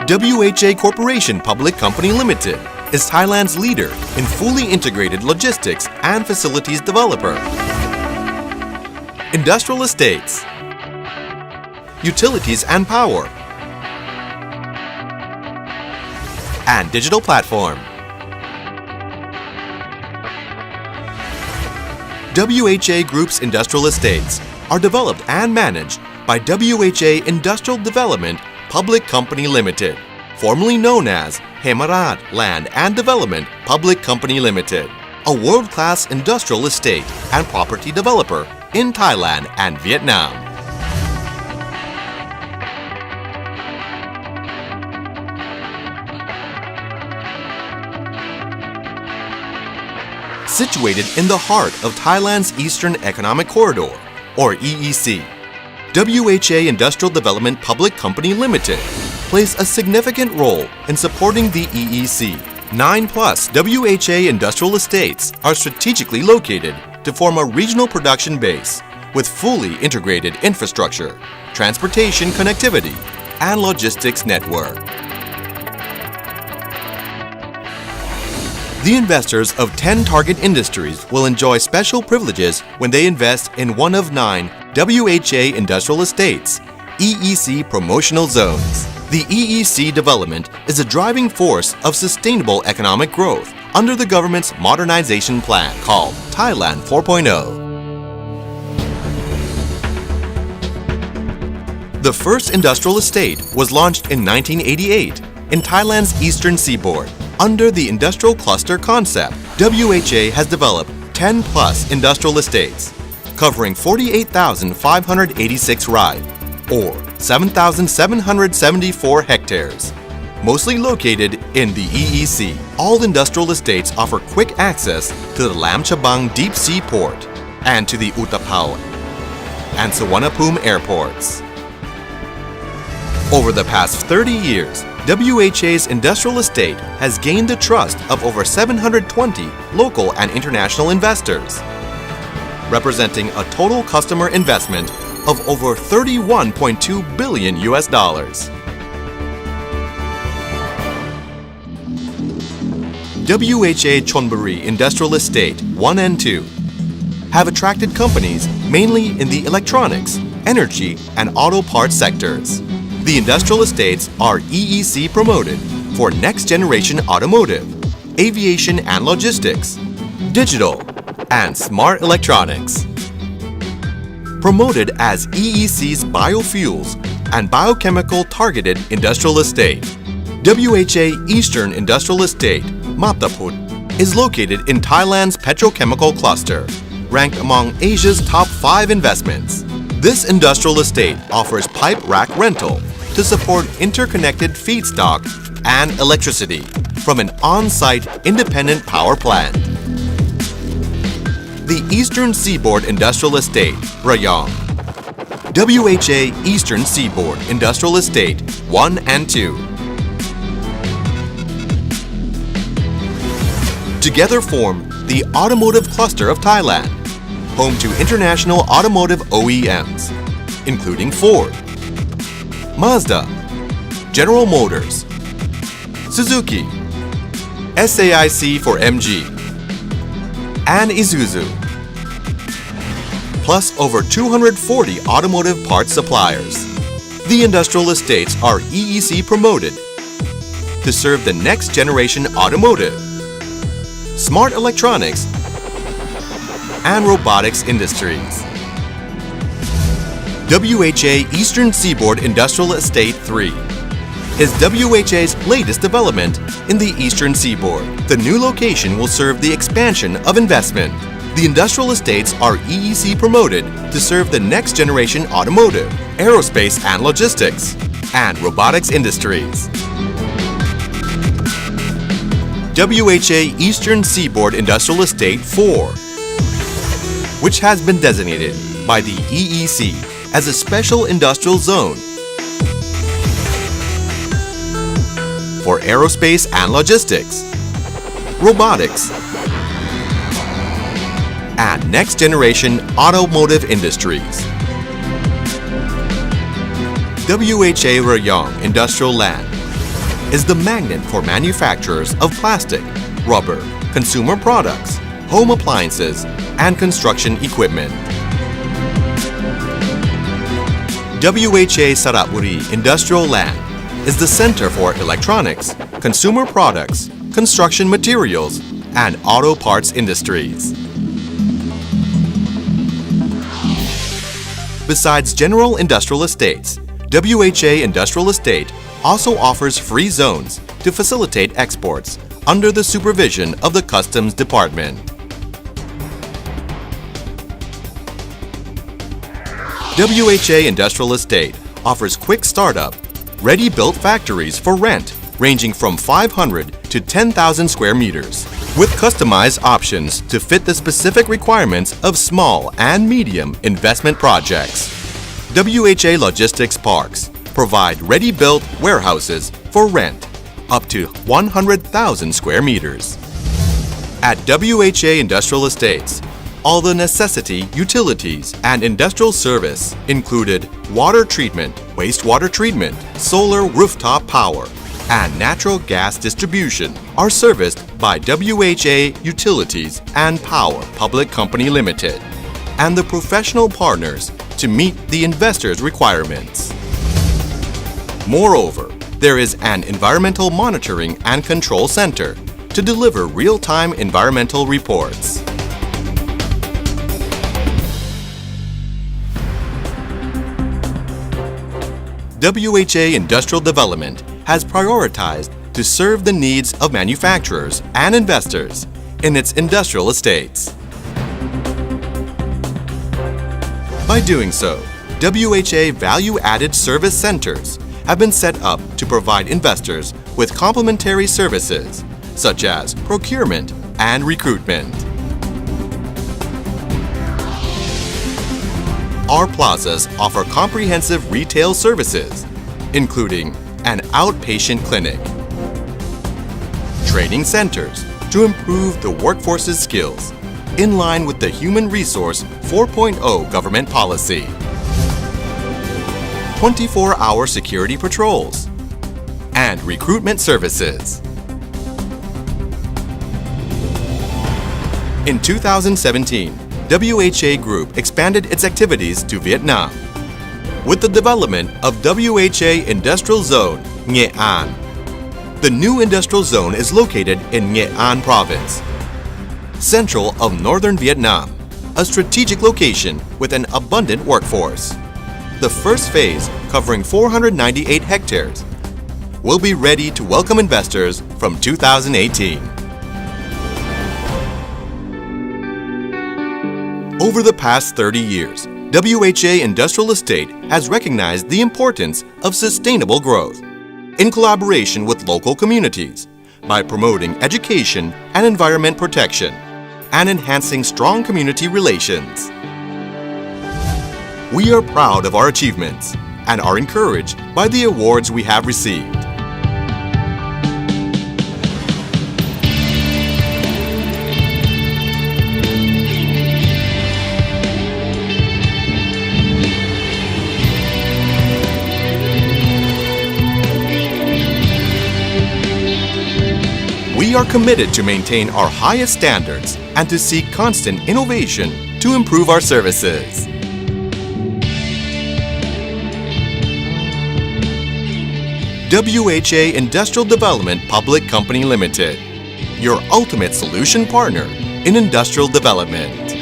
WHA Corporation Public Company Limited is Thailand's leader in fully integrated logistics and facilities developer. Industrial estates, utilities and power, and digital platform. WHA Group's industrial estates are developed and managed by WHA Industrial Development Public Company Limited, formerly known as Hemaraj Land and Development Public Company Limited, a world-class industrial estate and property developer in Thailand and Vietnam. Situated in the heart of Thailand's Eastern Economic Corridor, or EEC, WHA Industrial Development Public Company Limited plays a significant role in supporting the EEC. 9+ WHA industrial estates are strategically located to form a regional production base with fully integrated infrastructure, transportation connectivity, and logistics network. The investors of 10 target industries will enjoy special privileges when they invest in one of 9 WHA industrial estates, EEC promotional zones. The EEC development is a driving force of sustainable economic growth under the government's modernization plan called Thailand 4.0. The first industrial estate was launched in 1988 in Thailand's Eastern Seaboard. Under the industrial cluster concept, WHA has developed 10+ industrial estates, covering 48,586 rai, or 7,774 hectares, mostly located in the EEC. All industrial estates offer quick access to the Lam Chabang Deep Sea Port and to the Utapao and Suvarnabhumi airports. Over the past 30 years, WHA's industrial estate has gained the trust of over 720 local and international investors, representing a total customer investment of over $31.2 billion. WHA Chonburi Industrial Estate 1 and 2 have attracted companies mainly in the electronics, energy, and auto parts sectors. The industrial estates are EEC promoted for next-generation automotive, aviation and logistics, digital, and smart electronics. Promoted as EEC's biofuels and biochemical targeted industrial estate, WHA Eastern Industrial Estate, Maptaput, is located in Thailand's petrochemical cluster, ranked among Asia's top 5 investments. This industrial estate offers pipe rack rental to support interconnected feedstock and electricity from an on-site independent power plant. The Eastern Seaboard Industrial Estate, Rayong. WHA Eastern Seaboard Industrial Estate 1 and 2. Together form the Automotive Cluster of Thailand, home to international automotive OEMs, including Ford, Mazda, General Motors, Suzuki, SAIC for MG, and Isuzu, plus over 240 automotive parts suppliers. The industrial estates are EEC promoted to serve the next generation automotive, smart electronics, and robotics industries. WHA Eastern Seaboard Industrial Estate 3 is WHA's latest development in the Eastern Seaboard. The new location will serve the expansion of investment. The industrial estates are EEC promoted to serve the next generation automotive, aerospace and logistics, and robotics industries. WHA Eastern Seaboard Industrial Estate 4, which has been designated by the EEC as a special industrial zone for aerospace and logistics, robotics, and next-generation automotive industries. WHA Rayong Industrial Land is the magnet for manufacturers of plastic, rubber, consumer products, home appliances, and construction equipment. WHA Saraburi Industrial Land is the center for electronics, consumer products, construction materials, and auto parts industries. Besides general industrial estates, WHA Industrial Estate also offers free zones to facilitate exports under the supervision of the Customs Department. WHA Industrial Estate offers quick startup, ready-built factories for rent ranging from 500 to 10,000 square meters, with customized options to fit the specific requirements of small and medium investment projects. WHA Logistics Parks provide ready-built warehouses for rent up to 100,000 square meters. At WHA Industrial Estates, all the necessity utilities and industrial service included water treatment, wastewater treatment, solar rooftop power, and natural gas distribution are serviced by WHA Utilities and Power Public Company Limited and the professional partners to meet the investors' requirements. Moreover, there is an environmental monitoring and control center to deliver real-time environmental reports. WHA Industrial Development has prioritized to serve the needs of manufacturers and investors in its industrial estates. By doing so, WHA value-added service centers have been set up to provide investors with complementary services such as procurement and recruitment. Our plazas offer comprehensive retail services, including an outpatient clinic, training centers to improve the workforce's skills in line with the Human Resource 4.0 government policy, 24-hour security patrols, and recruitment services. In 2017, WHA Group expanded its activities to Vietnam with the development of WHA Industrial Zone, Nghệ An. The new industrial zone is located in Nghệ An Province, central of northern Vietnam, a strategic location with an abundant workforce. The first phase, covering 498 hectares, will be ready to welcome investors from 2018. Over the past 30 years, WHA Industrial Estate has recognized the importance of sustainable growth in collaboration with local communities by promoting education and environment protection and enhancing strong community relations. We are proud of our achievements and are encouraged by the awards we have received. We are committed to maintain our highest standards and to seek constant innovation to improve our services. WHA Industrial Development Public Company Limited, your ultimate solution partner in industrial development.